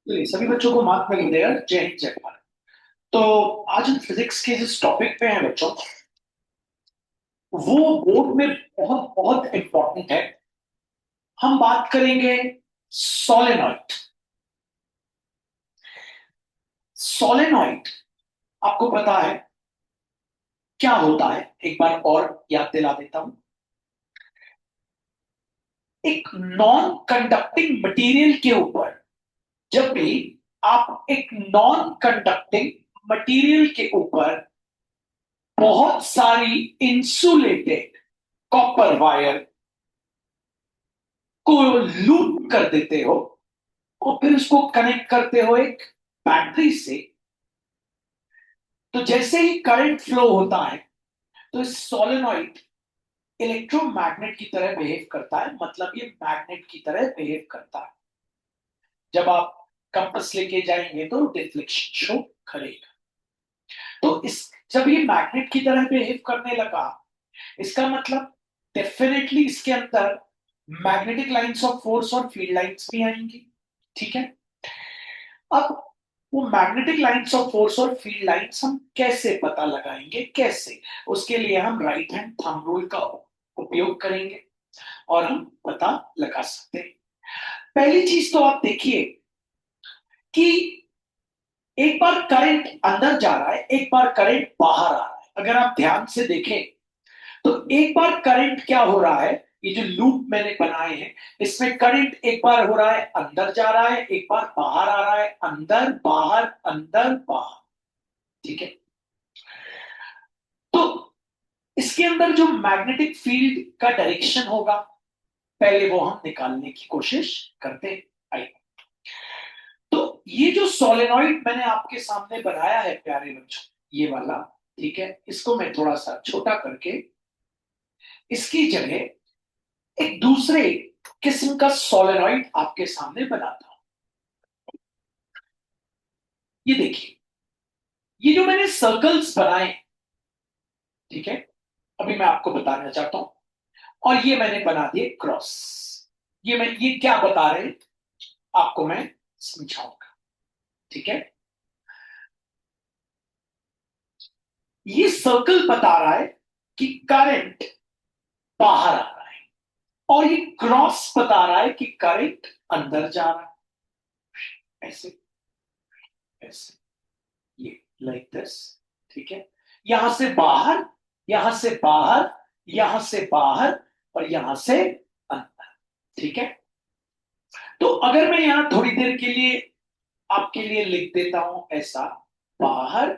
चलिए, सभी बच्चों को माफ कर देगा। जय हिंद, जय भारत। तो आज हम फिजिक्स के जिस टॉपिक पे हैं बच्चों, वो बोर्ड में बहुत बहुत इंपॉर्टेंट है। हम बात करेंगे सोलेनॉइड। सोलेनॉइड आपको पता है क्या होता है? एक बार और याद दिला देता हूं। एक नॉन कंडक्टिंग मटेरियल के ऊपर, जब भी आप एक नॉन कंडक्टिंग मटेरियल के ऊपर बहुत सारी इंसुलेटेड कॉपर वायर को लूप कर देते हो और फिर उसको कनेक्ट करते हो एक बैटरी से, तो जैसे ही करंट फ्लो होता है तो इस सोलेनॉइड इलेक्ट्रोमैग्नेट की तरह बिहेव करता है। मतलब ये मैग्नेट की तरह बिहेव करता है। जब आप कंपास लेके जाएंगे तो डिफ्लेक्शन शो करेगा। तो इस जब ये मैग्नेट की तरह बिहेव करने लगा, इसका मतलब डेफिनेटली इसके अंदर मैग्नेटिक लाइंस ऑफ फोर्स और फील्ड लाइंस भी आएंगी। ठीक है। अब वो मैग्नेटिक लाइंस ऑफ फोर्स और फील्ड लाइंस हम कैसे पता लगाएंगे? कैसे? उसके लिए हम राइट हैंड थंब रूल का उपयोग करेंगे और हम पता लगा सकते हैं। पहली चीज तो आप देखिए कि एक बार करंट अंदर जा रहा है, एक बार करंट बाहर आ रहा है। अगर आप ध्यान से देखें तो एक बार करंट क्या हो रहा है, ये जो लूप मैंने बनाए हैं, इसमें करंट एक बार हो रहा है अंदर जा रहा है, एक बार बाहर आ रहा है, अंदर बाहर अंदर बाहर। ठीक है। तो इसके अंदर जो मैग्नेटिक फील्ड का डायरेक्शन होगा, पहले वो हम निकालने की कोशिश करते हैं। आइए। तो ये जो सोलेनॉइड मैंने आपके सामने बनाया है प्यारे बच्चों, ये वाला, ठीक है, इसको मैं थोड़ा सा छोटा करके इसकी जगह एक दूसरे किस्म का सोलेनॉइड आपके सामने बनाता हूं। ये देखिए, ये जो मैंने सर्कल्स बनाए, ठीक है, अभी मैं आपको बताना चाहता हूं। और ये मैंने बना दिए क्रॉस। ये क्या बता रहे हैं आपको मैं समझाऊंगा। ठीक है। ये सर्कल बता रहा है कि करंट बाहर आ रहा है, और ये क्रॉस बता रहा है कि करंट अंदर जा रहा है। ऐसे, ऐसे, ये लाइक दिस। ठीक है। यहां से बाहर, यहां से बाहर, यहां से बाहर, और यहां से अंदर। ठीक है। तो अगर मैं यहां थोड़ी देर के लिए आपके लिए लिख देता हूं ऐसा, बाहर,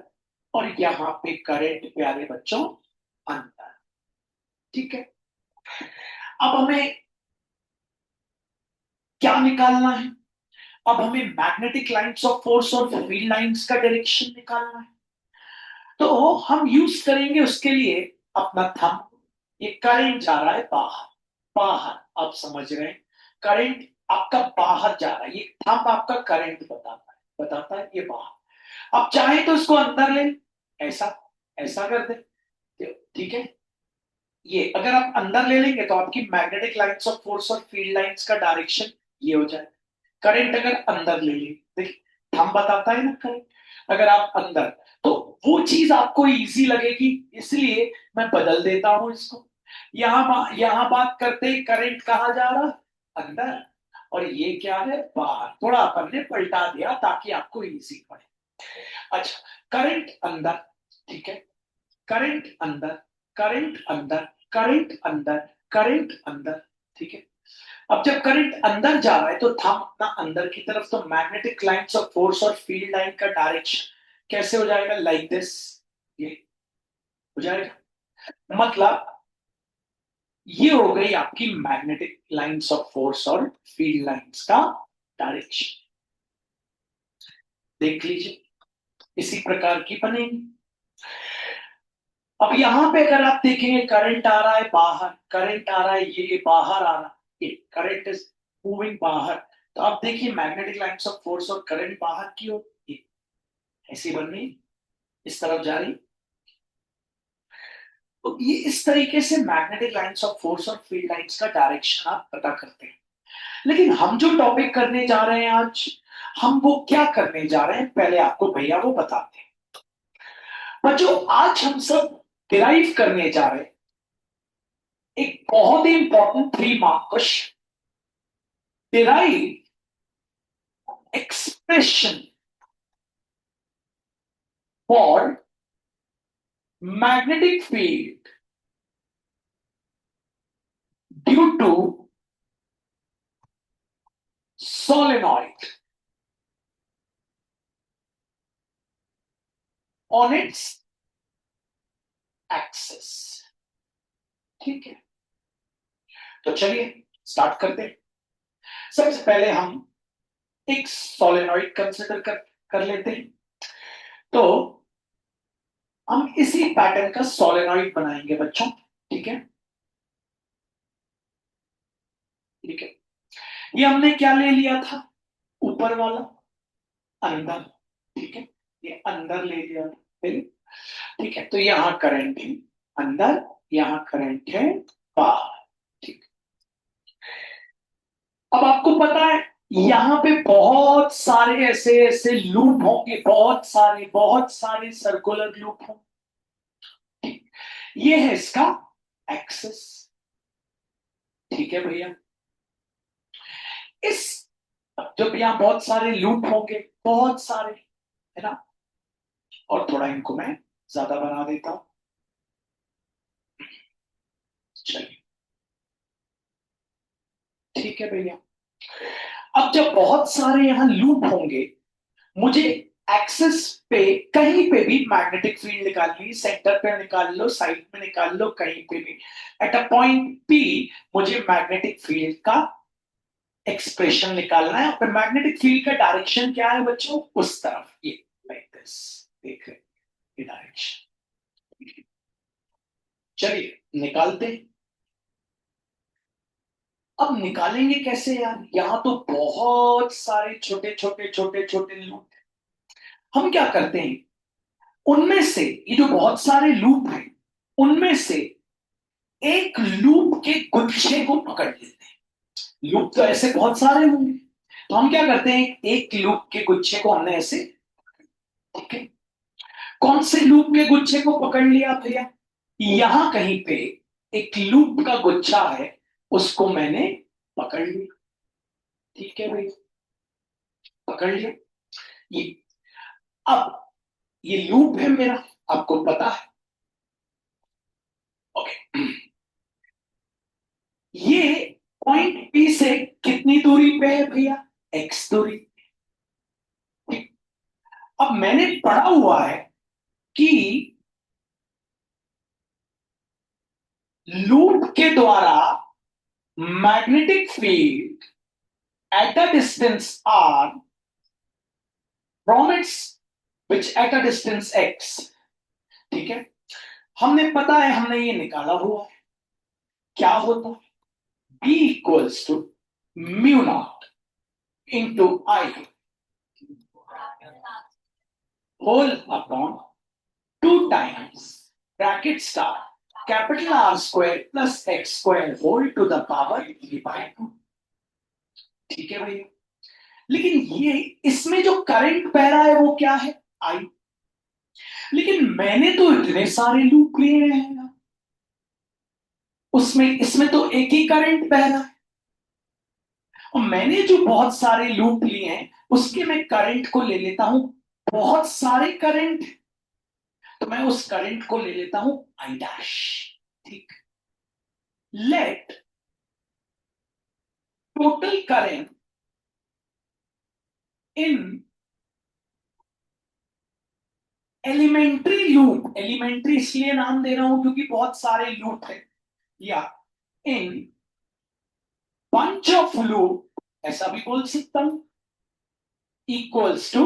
और यहां पे करंट प्यारे बच्चों अंदर। ठीक है। अब हमें क्या निकालना है? अब हमें मैग्नेटिक लाइंस ऑफ फोर्स और फील्ड लाइंस का डायरेक्शन निकालना है। तो हम यूज करेंगे उसके लिए अपना थंब। ये करंट जा रहा है बाहर, बाहर, आप समझ रहे हैं? करंट आपका बाहर जा रहा है, ये थंब आपका करंट बताता है ये बाहर। आप चाहे तो इसको अंदर ले, ऐसा, ऐसा कर दे। ठीक है। ये अगर आप अंदर ले लेंगे तो आपकी मैग्नेटिक लाइंस ऑफ फोर्स और फील्ड लाइंस का डायरेक्शन ये हो जाए। करंट अगर अंदर ले लेंगे, देखिए थंब बताता है ना करंट, अगर आप अंदर, तो वो चीज आपको इजी लगेगी, इसलिए मैं बदल देता हूं इसको। यहां बात करते हैं करंट कहाँ जा रहा, अंदर, और ये क्या है, बाहर। थोड़ा अपन ने पलटा दिया ताकि आपको इजी पड़े। अच्छा, करंट अंदर, ठीक है, करंट अंदर, करंट अंदर, करंट अंदर, करंट अंदर। ठीक है। अब जब करंट अंदर जा रहा है तो थंब अपना अंदर की तरफ, तो मैग्नेटिक लाइंस ऑफ फोर्स और फील्ड लाइन का डायरेक्शन कैसे हो जाएगा? लाइक दिस, ये हो जाएगा। मतलब ये हो गई आपकी मैग्नेटिक लाइंस ऑफ फोर्स और फील्ड लाइंस का डायरेक्शन। देख लीजिए, इसी प्रकार की बनेगी। अब यहां पे अगर आप देखेंगे करंट आ रहा है बाहर, करंट आ रहा है, ये बाहर आ रहा है, ये करंट इज मूविंग बाहर। तो आप देखिए मैग्नेटिक लाइंस ऑफ फोर्स और करंट बाहर की ओर ऐसी बन रही, इस तरफ जा रही। तो ये इस तरीके से मैग्नेटिक लाइंस ऑफ फोर्स और फील्ड लाइंस का डायरेक्शन आप पता करते हैं। लेकिन हम जो टॉपिक करने जा रहे हैं आज, हम वो क्या करने जा रहे हैं पहले आपको भैया वो बताते हैं। बच्चों आज हम सब डिराइव करने जा रहे हैं एक बहुत ही important 3 mark question, derive expression for magnetic field due to solenoid on its axis. ठीक है, तो चलिए स्टार्ट करते हैं। सबसे पहले हम एक सोलेनॉइड कंसिडर कर लेते हैं। तो हम इसी पैटर्न का सोलेनॉइड बनाएंगे बच्चों। ठीक है, ठीक है। ये हमने क्या ले लिया था, ऊपर वाला अंदर। ठीक है, ये अंदर ले लिया था पहले। ठीक है, तो यहां करंट है अंदर, यहां करंट है बाहर। ठीक, अब आपको पता है यहां पे बहुत सारे ऐसे ऐसे लूप होंगे, बहुत सारे सर्कुलर लूप होंगे। ठीक, ये है इसका एक्सिस। ठीक है भैया, इस जब यहां बहुत सारे लूप होंगे, बहुत सारे, है ना, और थोड़ा इनको मैं ज्यादा बना देता हूं। चलिए, ठीक है भैया। अब जब बहुत सारे यहां लूप होंगे, मुझे एक्सिस पे कहीं पे भी मैग्नेटिक फील्ड निकालनी, सेंटर पे निकाल लो, साइड में निकाल लो, कहीं पे भी एट अ पॉइंट पी मुझे मैग्नेटिक फील्ड का एक्सप्रेशन निकालना है। और मैग्नेटिक फील्ड का डायरेक्शन क्या है बच्चों, उस तरफ, ये लाइक दिस, देख रहे हैं, ये डायरेक्शन। चलिए निकालते हैं। अब निकालेंगे कैसे यार, यहां तो बहुत सारे छोटे छोटे छोटे छोटे लूप। हम क्या करते हैं, उनमें से ये जो बहुत सारे लूप हैं, उनमें से एक लूप के गुच्छे को पकड़ लेते हैं। लूप तो ऐसे बहुत सारे होंगे, तो हम क्या करते हैं, एक लूप के गुच्छे को हमने ऐसे, ठीक है, कौन से लूप के गुच्छे को पकड़ लिया भैया, यहां कहीं पे एक लूप का गुच्छा है, उसको मैंने पकड़ लिया। ठीक है भाई, पकड़ लिया। ये, अब ये लूप है मेरा, आपको पता है। ओके, ये पॉइंट पी से कितनी दूरी पे है भैया, एक्स दूरी। ठीक, अब मैंने पढ़ा हुआ है कि लूप के द्वारा magnetic field at a distance R from its which at a distance X. ठीक है, हमने पता है, हमने ये निकाला हुआ है, क्या होता है, B equals to mu naught into I whole upon 2 times bracket start capital R square plus x square whole to the power e/2। ठीक है भैया, लेकिन ये इसमें जो करंट बह रहा है वो क्या है, आई। लेकिन मैंने तो इतने सारे लूप लिए हैं, उसमें इसमें तो एक ही करंट बह रहा है, और मैंने जो बहुत सारे लूप लिए हैं उसके मैं करंट को ले लेता हूं, बहुत सारे करंट, तो मैं उस करंट को ले लेता हूं आई डैश। ठीक, let total current in elementary loop, elementary इसलिए नाम दे रहा हूं क्योंकि बहुत सारे लूप है, या इन बंच ऑफ लूप, ऐसा भी बोल सकता हूं, इक्वल्स टू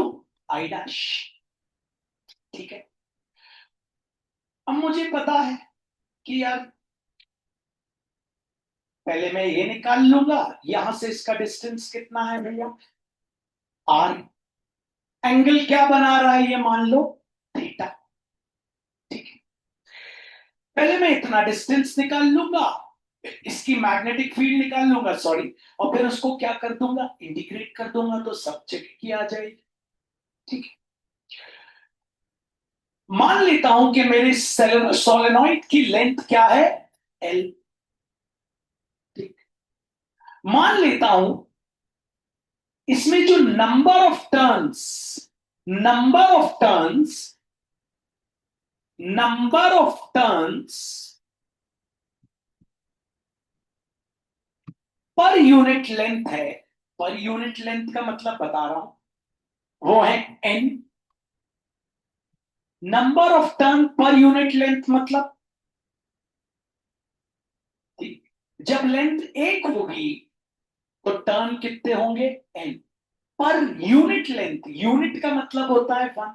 आई डैश। ठीक है, अब मुझे पता है कि यार पहले मैं ये निकाल लूंगा, यहां से इसका डिस्टेंस कितना है भैया, आर। एंगल क्या बना रहा है ये मान लो, थीटा। ठीक है, पहले मैं इतना डिस्टेंस निकाल लूंगा, इसकी मैग्नेटिक फील्ड निकाल लूंगा, सॉरी, और फिर उसको क्या कर दूंगा, इंटीग्रेट कर दूंगा, तो सब जगह की आ जाएगी। ठीक है, मान लेता हूं कि मेरे सोलेनॉइड की लेंथ क्या है, एल। ठीक, मान लेता हूं इसमें जो number of turns number of turns per unit length है, पर यूनिट लेंथ का मतलब बता रहा हूं, वो है N. Number of turn per unit length मतलब, ठीक, जब लेंथ एक होगी तो टर्न कितने होंगे, एन। पर यूनिट लेंथ, यूनिट का मतलब होता है वन।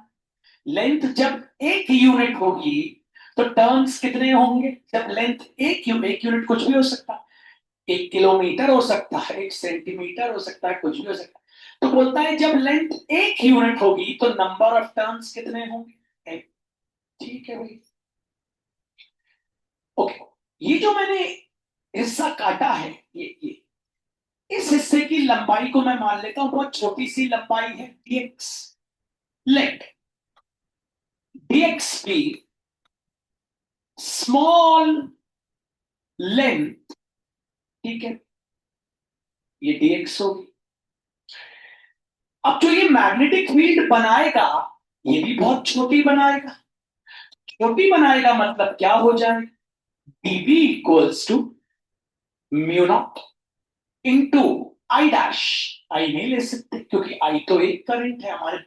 लेंथ जब एक यूनिट होगी तो टर्न्स कितने होंगे, जब लेंथ एक यूनिट कुछ भी हो सकता है, 1 किलोमीटर हो सकता है, 1 सेंटीमीटर हो सकता है, कुछ भी हो सकता है। तो बोलता है जब लेंथ एक यूनिट होगी तो नंबर ऑफ टर्न्स कितने होंगे, एक। ठीक है भाई, ओके। ये जो मैंने हिस्सा काटा है, ये इस हिस्से की लंबाई को मैं मान लेता हूं बहुत छोटी सी लंबाई है, dx। लेट dx भी स्मॉल लेंथ, ठीक है, ये dx होगी। अब जो ये मैग्नेटिक फील्ड बनाएगा, ये भी बहुत छोटी बनाएगा। छोटी बनाएगा मतलब क्या हो जाएगा, dB equals to mu naught into I dash. आई नहीं ले सकते क्योंकि आई तो एक करंट है, हमारे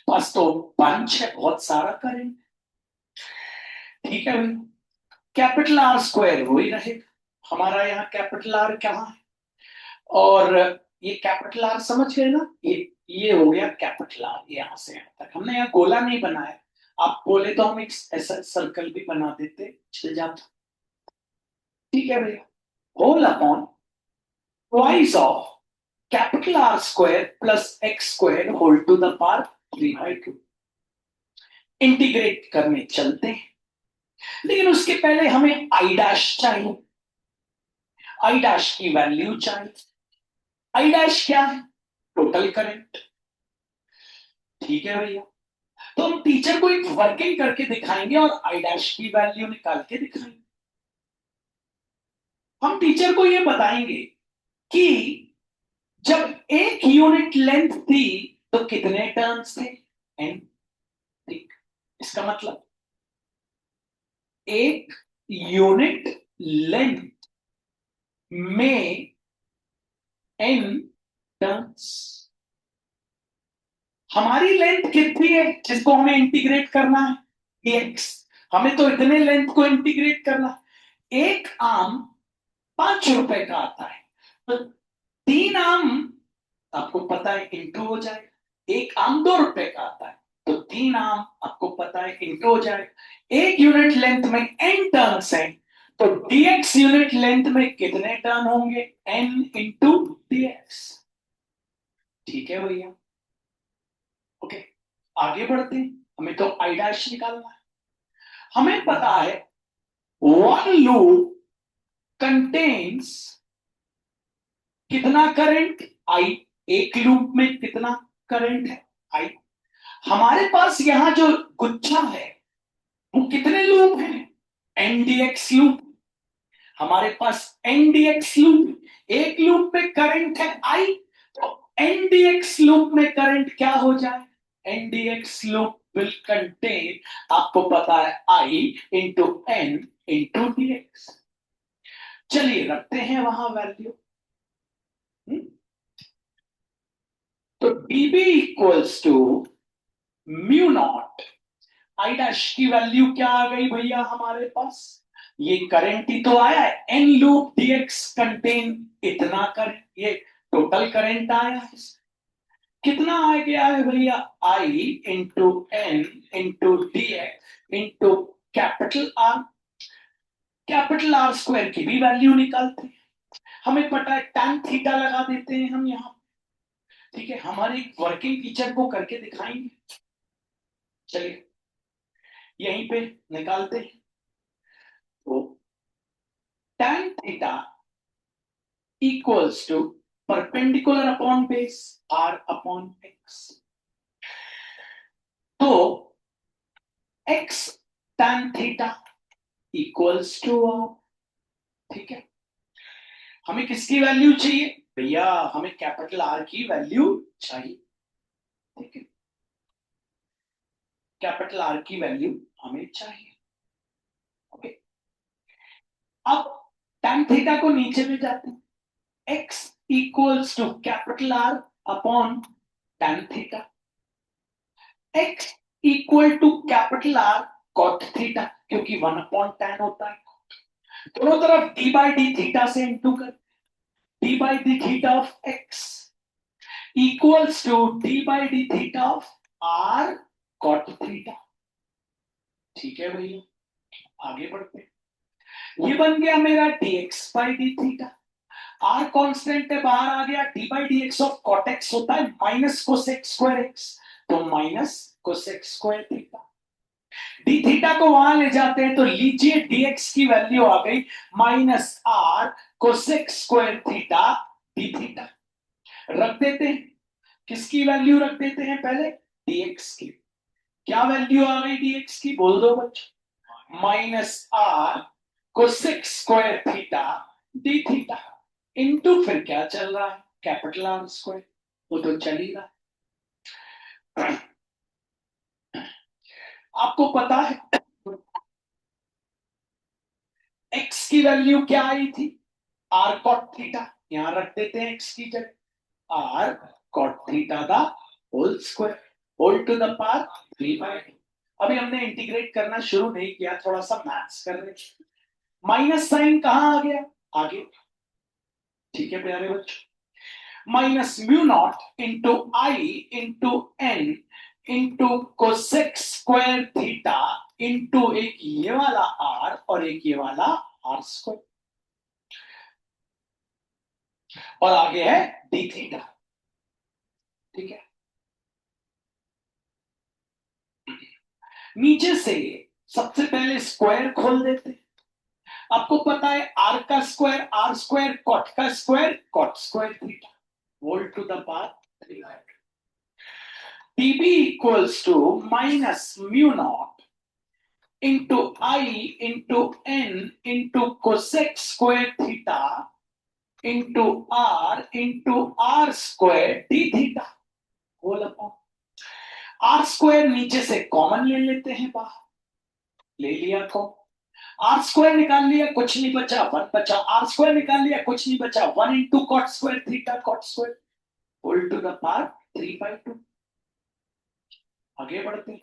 पास तो बंच है बहुत सारा करंट। ठीक है भाई, कैपिटल आर स्क्वायर वही रहेगा, हमारा यहाँ कैपिटल आर कहाँ है, और ये कैपिटल आर समझ गए ना, ये हो गया कैपिटल आर, यहां से यहां तक हमने यहाँ गोला नहीं बनाया। आप बोले तो हम एक ऐसा सर्कल भी बना देते, चल जाता। ठीक है भैया, whole upon twice of capital R square plus x square whole to the power 3/2। Integrate करने चलते हैं, लेकिन उसके पहले हमें आई डैश चाहिए, आई डैश की वैल्यू चाहिए। आई डैश क्या है, टोटल करंट। ठीक है भैया, तो हम टीचर को एक वर्किंग करके दिखाएंगे और आई डैश की वैल्यू निकाल के दिखाएंगे। हम टीचर को ये बताएंगे कि जब एक यूनिट लेंथ थी तो कितने टर्न्स थे, एन। ठीक, इसका मतलब एक यूनिट लेंथ में एन टर्न्स। हमारी लेंथ कितनी है जिसको हमें इंटीग्रेट करना है, dx। हमें तो इतने लेंथ को इंटीग्रेट करना है। एक आम 5 रुपए का आता है, तो 3 आम आपको पता है इंटू हो जाएगा। एक आम 2 रुपए का आता है, तो 3 आम आपको पता है इंटू हो जाएगा। एक यूनिट लेंथ में एन टर्न्स है, तो dx यूनिट लेंथ में कितने टर्न होंगे, n इंटू dx। ठीक है भैया, ओके, आगे बढ़ते हैं, हमें तो आई डैश निकालना है। हमें पता है वन लूप कंटेन्स कितना करंट, आई। एक लूप में कितना करंट है, आई। हमारे पास यहां जो गुच्छा है वो कितने लूप हैं, एनडीएक्स लूप। हमारे पास एनडीएक्स लूप, एक लूप में करंट है आई, तो एनडीएक्स लूप में करंट क्या हो जाए, एनडीएक्स लूप विल कंटेन, आपको पता है, I into N into DX. चलिए रखते हैं वहां वैल्यू। तो dB equals to mu naught, I dash की वैल्यू क्या आ गई भैया हमारे पास, ये करंट ही तो आया है, एन लूप डीएक्स कंटेन इतना करंट, ये टोटल करंट आया है। कितना आ गया है भैया, I into N into dx into capital R. Capital R square की भी वैल्यू निकालते हैं, हमें पता है tan थीटा लगा देते हैं हम यहाँ। ठीक है, हमारे वर्किंग टीचर को करके दिखाएंगे। चलिए यहीं पे निकालते हैं, तो tan theta equals to perpendicular upon base r upon x। तो x tan theta equals to r। ठीक है, हमें किसकी वैल्यू चाहिए भैया? हमें कैपिटल R की वैल्यू चाहिए। ठीक है, कैपिटल R की वैल्यू हमें चाहिए। ओके, अब tan थीटा को नीचे में जाते हैं, x equals to capital R upon tan theta, x equal to capital R cot theta, क्योंकि 1 अपॉन tan होता है। दोनों तरफ d बाई डी थीटा से इंटू कर, d by D theta of x equals to d by D theta of r cot theta. ठीक है भैया, आगे बढ़ते हैं। ये बन गया मेरा dx by D theta, r constant है बाहर आ गया, d by D x of cot x होता है माइनस कोसेक स्क्वायर x, तो minus cosec square theta. D theta को वहां ले जाते हैं तो लीजिए dx की वैल्यू आ गई minus r cosec square theta D theta. रख देते हैं, किसकी वैल्यू रख देते हैं पहले? dx की। क्या वैल्यू आ गई dx की, बोल दो बच्चों? Minus r cosec square theta D theta into फिर क्या चल रहा है? कैपिटल R स्क्वायर, वो तो चल ही रहा है। आपको पता है x की वैल्यू क्या आई थी? r cot थीटा, यहां रख देते हैं x की जगह r cot थीटा का whole square whole to the power 3/2। अभी हमने इंटीग्रेट करना शुरू नहीं किया, थोड़ा सा मैथ्स कर रहे। माइनस साइन कहां आ गया? आगे। ठीक है प्यारे बच्चों, minus mu naught into I into N into cosec square theta into एक ये वाला r और एक ये वाला r स्क्वायर, और आगे है डी थीटा। ठीक है, नीचे से सबसे पहले स्क्वायर खोल देते। आपको पता है r का स्क्वायर r स्क्वायर, कॉट का square cot square theta, whole to the power 3/2। db equals to minus mu naught into I into N into cosec square theta into R square D theta, whole upon R square नीचे से common ले लेते हैं बाहर, ले लिया common, are square निकाल लिया कुछ नहीं बचा, 1 बचा, आर स्क्वायर निकाल लिया कुछ नहीं बचा, 1 into cot square theta cot square whole to the power 3/2। आगे बढ़ते हैं,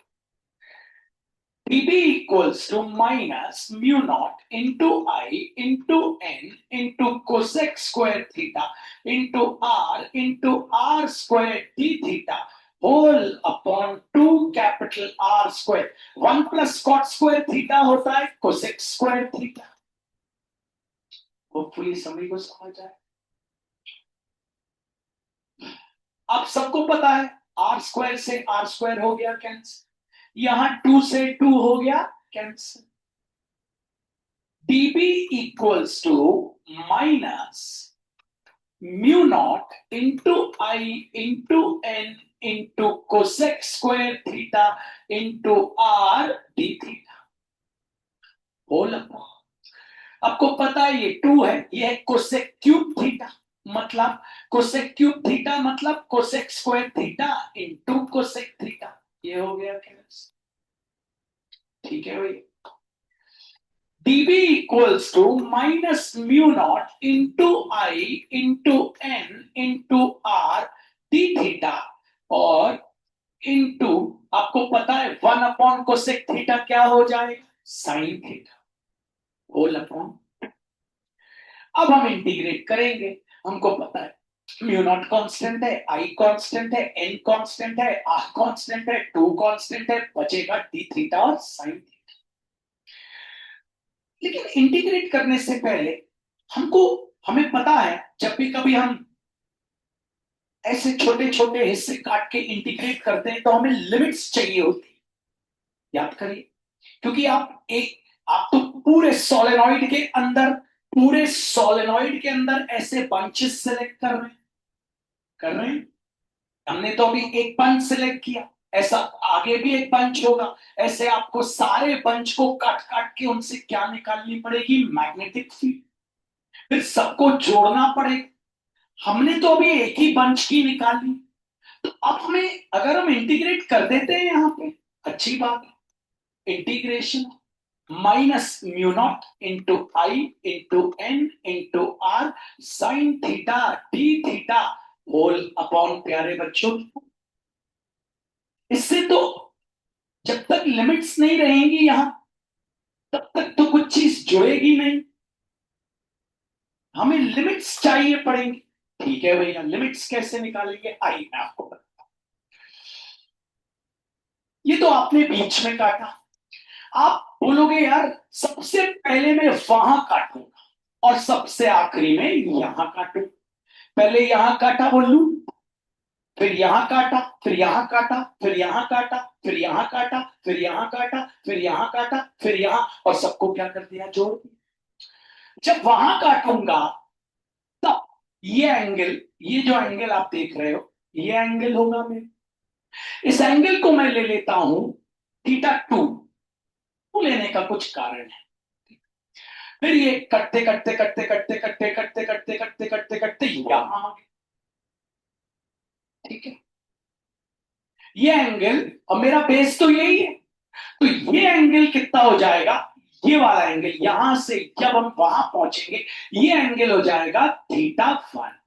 dB equals to minus mu naught into I into n into cosec square theta into r square d theta whole upon 2 capital R square। 1 plus cot square theta होता है cosec square theta। Hopefully सभी को समझ आए। अब सबको पता है r स्क्वायर से r स्क्वायर हो गया कैंसिल, यहां 2 से 2 हो गया cancel. dB equals to minus mu naught into I into n into cosec square theta into r d theta whole upon. आपको पता है ये 2 है, ये है कोसेक क्यूब थीटा, मतलब कोसेक क्यूब थीटा मतलब cosec square theta into cosec theta, ये हो गया कैंसिल। ठीक है भाई, dB equals to minus mu naught into I into n into r d theta और into आपको पता है 1 अपॉन कोसेक थीटा क्या हो जाएगा? Sine theta whole upon. अब हम इंटीग्रेट करेंगे, हमको पता है म्यू नॉट कांस्टेंट है, आई कांस्टेंट है, एन कांस्टेंट है, आर कांस्टेंट है, 2 कांस्टेंट है, बचेगा डी थीटा और साइन थीटा। लेकिन इंटीग्रेट करने से पहले हमें पता है जब भी कभी हम ऐसे छोटे छोटे हिस्से काट के इंटीग्रेट करते हैं तो हमें लिमिट्स चाहिए होती, याद करिए, क्योंकि आप तो पूरे सोलेनॉइड के अंदर पूरे सोलेनॉइड के अंदर ऐसे बंचेस सेलेक्ट कर रहे हैं। हमने तो अभी एक बंच सिलेक्ट किया, ऐसा आगे भी एक बंच होगा। ऐसे आपको सारे बंच को काट काट के उनसे क्या निकालनी पड़ेगी, मैग्नेटिक फील्ड। फिर सबको जोड़ना पड़ेगा। हमने तो अभी एक ही बंच की निकाली। तो अब हमें अगर हम इंटीग्रेट कर देते हैं यहां पे, अच्छी बात है। Integration minus mu naught into I into N into R sine theta D theta whole upon, प्यारे बच्चों, इससे तो जब तक लिमिट्स नहीं रहेंगी यहां, तब तक तो कुछ चीज जुड़ेगी नहीं। हमें लिमिट्स चाहिए पड़ेंगी। ठीक है भैया, लिमिट्स कैसे निकालेंगे, आइए मैं आपको बताता हूं। ये तो आपने बीच में काटा। आप बोलोगे यार सबसे पहले मैं वहां काटूंगा और सबसे आखिरी में यहां काटूं। पहले यहां काटा बोलू, फिर यहां काटा, फिर यहां काटा, फिर यहां काटा, फिर यहां काटा, फिर यहां काटा, फिर यहां काटा, फिर यहां, और सबको क्या कर दिया, जोड़ दिया। जब वहां काटूंगा तब ये एंगल, ये जो एंगल आप देख रहे हो, ये एंगल होगा मेरे। इस एंगल को मैं ले लेता हूं थीटा टू। लेने का कुछ कारण है। फिर ये कटते कटते कटते कटते कटते कटते कटते कटते कटते कटते यहां आ गए। ठीक है, ये एंगल, और मेरा बेस तो यही है। तो ये एंगल कितना हो जाएगा, ये वाला एंगल यहां से जब हम वहां पहुंचेंगे, ये एंगल हो जाएगा थीटा वन।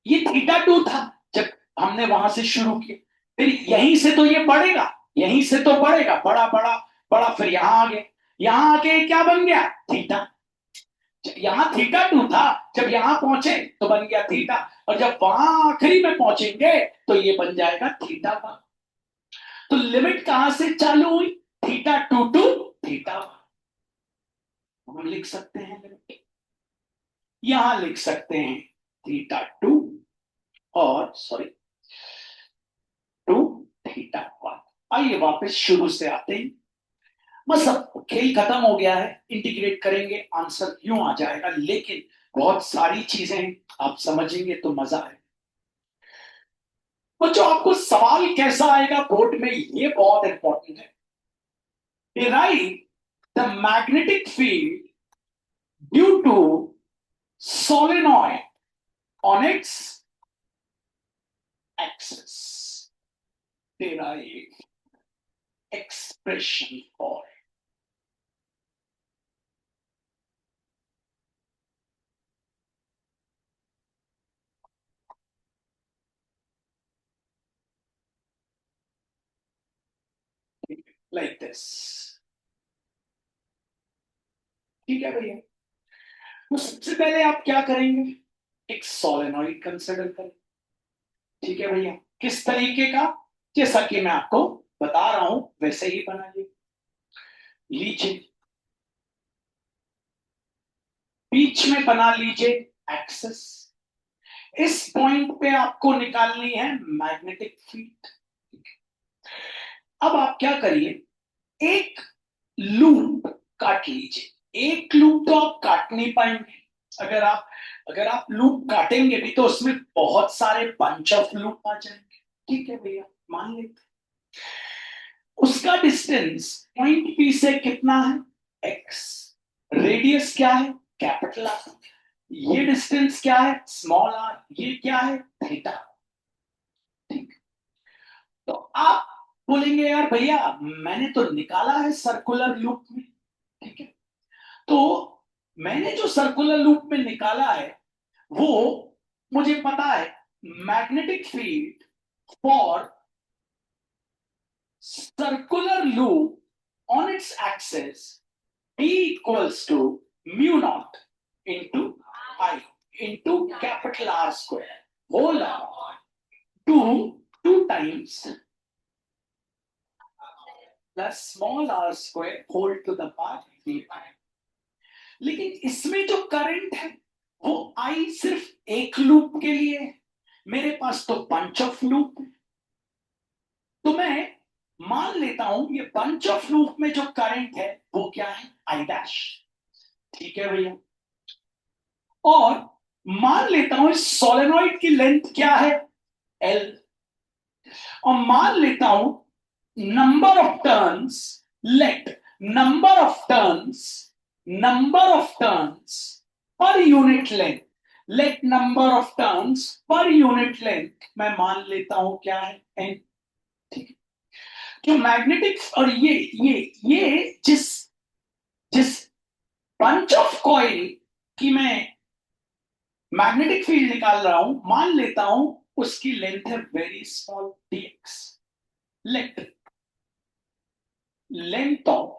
ये थीटा टू था जब हमने वहां से शुरू किया। फिर यहीं से तो ये बढ़ेगा, यहीं से तो बढ़ेगा, बड़ा बड़ा बड़ा, फिर यहां आ गया। यहां आके क्या बन गया, थीटा। यहां थीटा टू था, जब यहां पहुंचे तो बन गया थीटा, और जब वहां आखिरी में पहुंचेंगे तो ये बन जाएगा थीटा वन। तो लिमिट कहां से चालू हुई, theta two to theta one. हम लिख सकते हैं लिमिट, यहां लिख सकते हैं थीटा टू, और सॉरी टू थीटा वन। आइए वापस शुरू से आते हैं। बस अब खेल खत्म हो गया है, इंटीग्रेट करेंगे आंसर यूं आ जाएगा, लेकिन बहुत सारी चीजें आप समझेंगे तो मजा है। बच्चों आपको सवाल कैसा आएगा बोर्ड में, ये बहुत इंपॉर्टेंट है। Derive the magnetic field due to solenoid on its axis. Derive expression for like this. ठीक है भैया, तो सबसे पहले आप क्या करेंगे, एक सोलेनॉइड कंसिडर करें। ठीक है भैया, किस तरीके का, जैसा कि मैं आपको बता रहा हूं वैसे ही बनाइए। लीजिए, बीच में बना लीजिए एक्सेस। इस पॉइंट पे आपको निकालनी है मैग्नेटिक फील्ड। अब आप क्या करिए, एक लूप काट लीजिए। एक लूप तो आप काट नहीं पाएंगे। अगर आप लूप काटेंगे भी तो उसमें बहुत सारे पंच ऑफ लूप आ जाएंगे। ठीक है भैया, मान लेते, उसका डिस्टेंस पॉइंट पी से कितना है, एक्स। रेडियस क्या है, कैपिटल आर। ये डिस्टेंस क्या है, स्मॉल आर। ये क्या है, थीटा। ठीक, तो आप बोलेंगे यार भैया मैंने तो निकाला है सर्कुलर लूप में। ठीक है, तो मैंने जो सर्कुलर लूप में निकाला है वो मुझे पता है, magnetic field for circular loop on its axis B equals to mu naught into I into capital R square whole R 2 times plus small r square whole to the power d pi। लेकिन इसमें जो current है वो आई सिर्फ एक loop के लिए है, मेरे पास तो बंच ऑफ लूप है। तो मैं मान लेता हूं ये बंच ऑफ लूप में जो करंट है वो क्या है, आई डैश। ठीक है भैया। और मान लेता हूं इस सोलेनॉइड की लेंथ क्या है, एल। और मान लेता हूं number of turns, let number of turns per unit length, let number of turns per unit length मैं मान लेता हूं क्या है, एन। ठीक है। जो मैग्नेटिक, और ये जिस जिस बंच ऑफ कॉइल की मैं मैग्नेटिक फील्ड निकाल रहा हूं, मान लेता हूं उसकी लेंथ है very small, dx। Late length of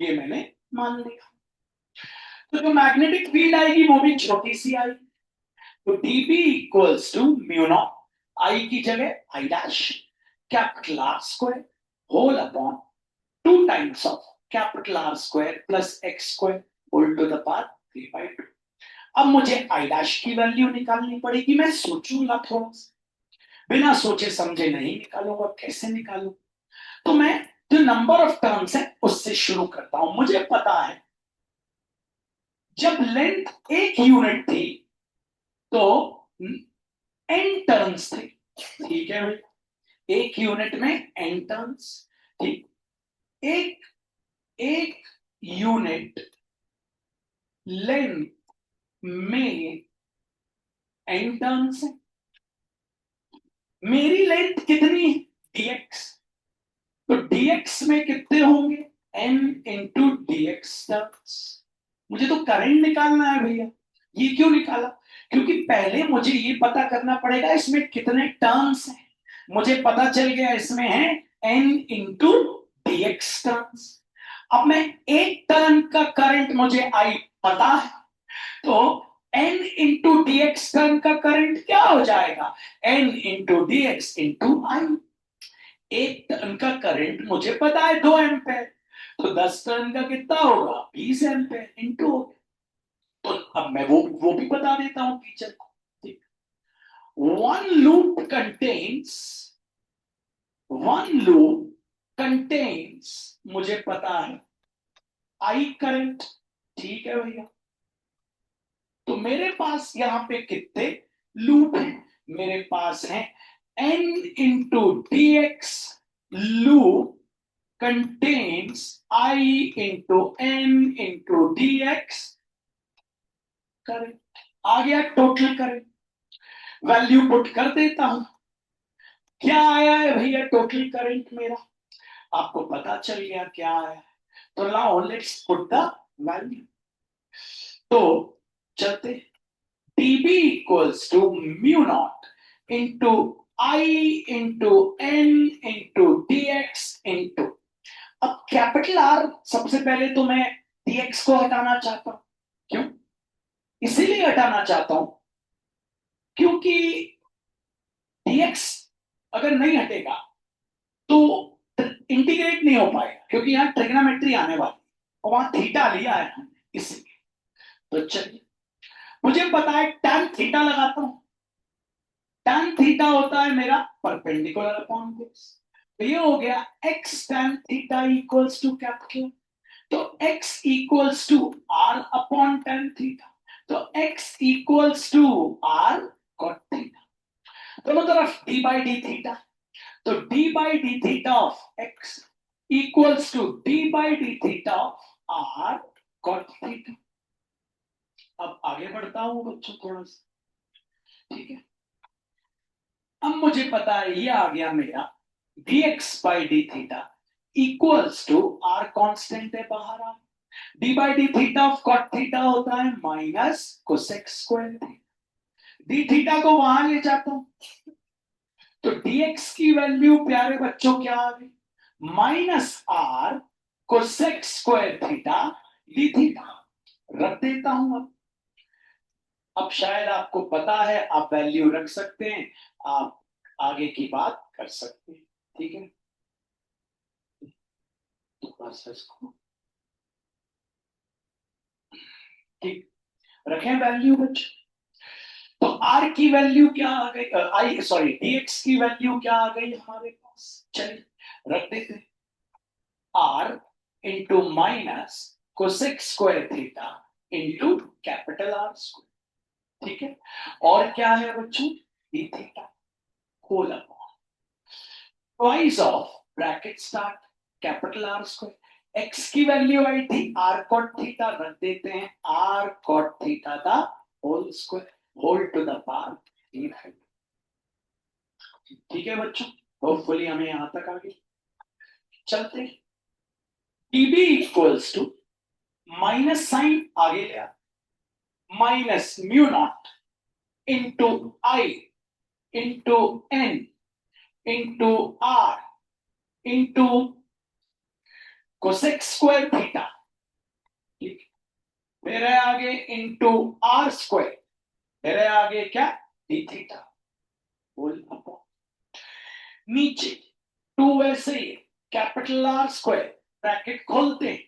ये मैंने मान लिया। तो जो मैग्नेटिक फील्ड आएगी वो भी छोटी सी आएगी। तो dB equals to mu naught I की जगह I dash capital R square whole upon 2 times of capital R square plus x square whole to the power 3/2। अब मुझे आई डैश की वैल्यू निकालनी पड़ेगी। मैं सोचूंगा थोड़ा सा, बिना सोचे समझे नहीं निकालूंगा, कैसे निकालू। तो मैं जो नंबर ऑफ टर्म्स है उससे शुरू करता हूं। मुझे पता है जब लेंथ एक यूनिट थी तो एन टर्म्स थे। ठीक है भाई, एक यूनिट में एन टर्म्स। ठीक, एक एक यूनिट लेंथ में एन टर्म्स है। मेरी लेंथ कितनी है, dx। तो dx में कितने होंगे, n इंटू dx टर्म्स। मुझे तो करंट निकालना है भैया। ये क्यों निकाला, क्योंकि पहले मुझे ये पता करना पड़ेगा इसमें कितने टर्म्स हैं। मुझे पता चल गया इसमें है n इंटू dx टर्म्स। अब मैं एक टर्न का करंट मुझे आई पता है, तो n इंटू dx टर्न का करंट क्या हो जाएगा, n इंटू dx इंटू आई। एक टर्न का करंट मुझे पता है 2 एम्पेयर, तो 10 टर्न का कितना होगा, 20 एम्पेयर इंटू। तो अब मैं वो भी बता देता हूं टीचर को। ठीक, one loop contains one loop contains मुझे पता है आई करंट। ठीक है भैया। तो मेरे पास यहां पे कितने लूप हैं, मेरे पास है n into d x loop contains I into n into dx current. आ गया टोटल करंट, वैल्यू पुट कर देता हूं। क्या आया है भैया टोटल करंट मेरा, आपको पता चल गया क्या आया। तो now let's put the value. तो चलते, dB equals to mu naught into I into n into dx into, अब कैपिटल आर सबसे पहले तो मैं dx को हटाना चाहता हूं। क्यों, इसीलिए हटाना चाहता हूं क्योंकि dx अगर नहीं हटेगा तो इंटीग्रेट नहीं हो पाएगा, क्योंकि यहां ट्रिग्नोमेट्री आने वाली और वहां थीटा लिया है हमने, इसलिए। तो चलिए, मुझे पता है tan थीटा लगाता हूं। tan थीटा होता है मेरा परपेंडिकुलर अपॉन बेस। तो ये हो गया x tan theta equals to capital, तो x equals to r upon tan theta. तो x equals to r cot theta, दोनों तरफ d बाई डी थीटा। तो d by D theta of x equals to d by D theta of r cot theta. अब आगे बढ़ता हूं बच्चों थोड़ा सा, ठीक है। अब मुझे पता है ये आ गया मेरा dx by D theta equals to r constant है बाहर आ, d by D theta of cot theta होता है minus cosec square theta. D theta को वहां ले जाता हूं, तो dx की वैल्यू प्यारे बच्चों क्या आ गई, minus r cosec square theta D theta. रख देता हूं। अब शायद आपको पता है, आप वैल्यू रख सकते हैं, आप आगे की बात कर सकते हैं। ठीक है, तो बस इसको ठीक रखें वैल्यू कुछ। तो आर की वैल्यू क्या आ गई, आई सॉरी dx की वैल्यू क्या आ गई हमारे पास, चलिए रख देते हैं, R into minus cosec square theta into capital R square, ठीक है। और क्या है बच्चों, D theta whole upon twice of bracket start capital R square, X की वैल्यू आई थी आर कॉट थीटा, रख देते हैं आर कॉट थीटा का whole square whole to the power 3। ठीक है बच्चों, होपफुली हमें यहां तक आ गई। चलते हैं, dB equals to minus sign आगे ले आ, minus mu naught into I into N into R into cosec square theta, ठीक, फिर है आगे इंटू आर स्क्वायर, फिर है आगे क्या, डी थीटा होल अपॉन नीचे टू वैसे ही कैपिटल आर स्क्वायर ब्रैकेट खोलते हैं,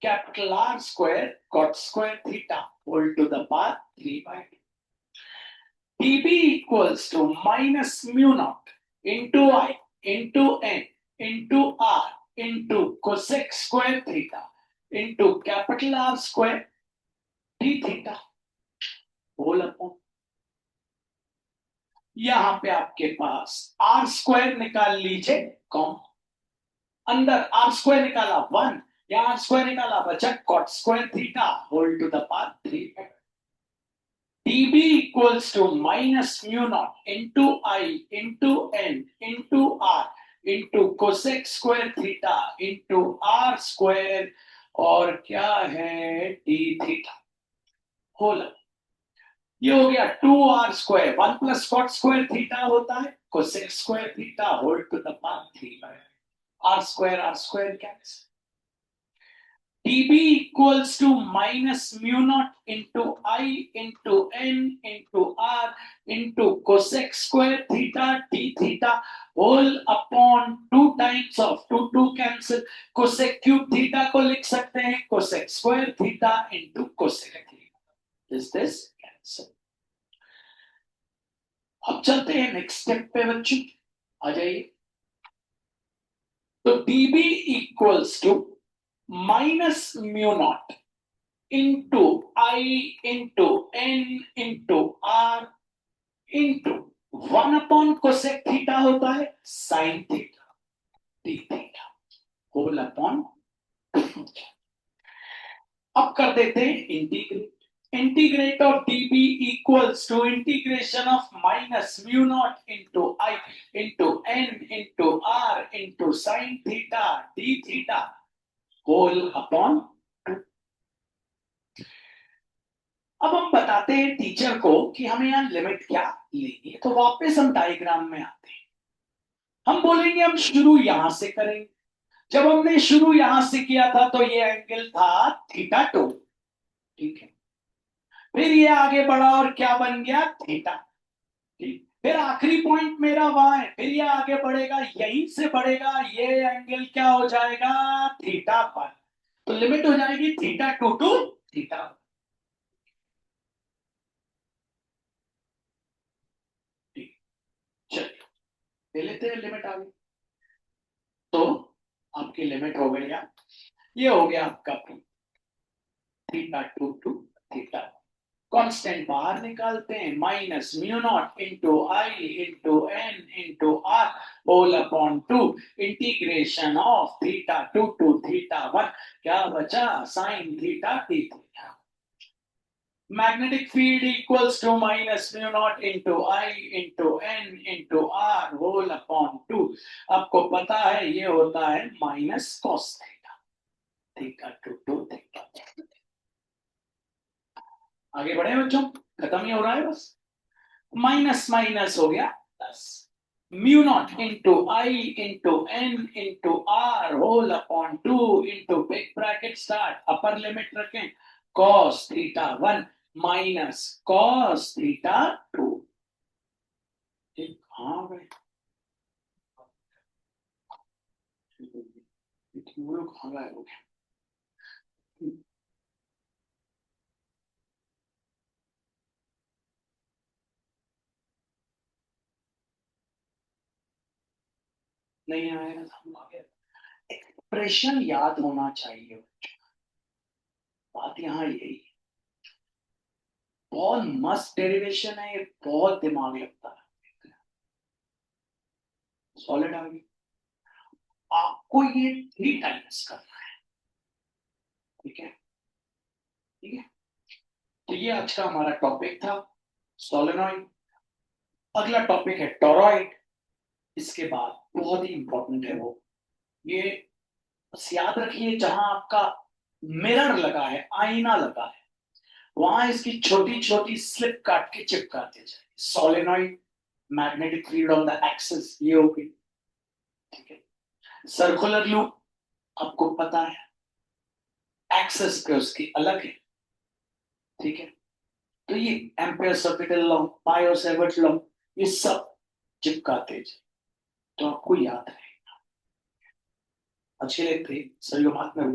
capital R square cot square theta whole to the power 3/2, dB equals to minus mu naught into I into n into r into cosec square theta into capital R square d theta whole upon, यहां पे आपके पास are square निकाल लीजिए com, अंदर are square निकाला 1, यहां are square निकाला बचा cot square theta whole to the power 3। dB equals to minus mu naught into I into n into r into cosec square theta into r square और क्या है d theta whole, ये हो गया 2r² 1 plus cot square theta होता है cosec square theta whole to the power 3, r square cancel, dB equals to minus mu naught into I into n into r into cosec square theta d theta whole upon 2 times of 2 cancel, cosec cube theta को लिख सकते हैं cosec square theta into cosec theta, is this cancel। अब चलते हैं next step पे बच्चों, आ जाइए, तो dB equals to minus mu naught into I into n into r into 1 upon cosec theta होता है sine theta D theta whole upon, अब कर देते हैं integrate, integrate of dB equals to integration of minus mu naught into I into n into r into sin theta d theta whole upon 2। अब हम बताते हैं टीचर को कि हमें यहां लिमिट क्या लेनी है, तो वापस हम डायग्राम में आते हैं, हम बोलेंगे हम शुरू यहां से करेंगे, जब हमने शुरू यहां से किया था तो ये एंगल था θ2, ठीक है, फिर ये आगे बढ़ा और क्या बन गया थीटा, ठीक, फिर आखिरी पॉइंट मेरा वहां है, फिर ये आगे बढ़ेगा यहीं से बढ़ेगा, ये एंगल क्या हो जाएगा θ1, तो लिमिट हो जाएगी θ2 टू θ1। चलिए ले लेते हैं लिमिट आगे, तो आपकी लिमिट हो गई, ये हो गया आपका θ2 टू θ, कांस्टेंट बाहर निकालते हैं, minus mu naught into I into N into R whole upon 2 integration of θ2 to θ1, क्या बचा sine theta D theta, magnetic field equals to minus mu naught into I into N into R whole upon 2, आपको पता है ये होता है minus cos theta, θ2 to θ। आगे बढ़े बच्चों, खत्म ही हो रहा है बस, माइनस माइनस हो गया plus, mu naught into I into N into R whole upon 2 into big bracket start upper limit रखें कॉस θ1 माइनस कॉस θ2, ठीक, हाँ भाई वो लोग कहाँ गए हो गए, नहीं आएगा तो हम आगे एक्सप्रेशन याद होना चाहिए। बात यहाँ यही है। बहुत मस्त डेरिवेशन है ये, बहुत दिमाग लगता है। सॉलिड आ गई। आपको ये 3 टाइम्स करना है। ठीक है, ठीक है। तो ये आज का हमारा टॉपिक था, सोलेनॉइड। अगला टॉपिक है टोरॉइड। इसके बाद बहुत ही इंपॉर्टेंट है वो, ये बस याद रखिए, जहां आपका मिरर लगा है, आईना लगा है, वहां इसकी छोटी छोटी स्लिप काट के चिपकाते जाए। Solenoid, magnetic field on the axis, ये हो गई। ठीक है। सर्कुलर लूप आपको पता है, एक्सिस पे उसकी अलग है। ठीक है। तो ये ampere circuital law, bio Savart law, ये सब चिपकाते जाए तो आपको याद रहे। अच्छे लगते सही बात में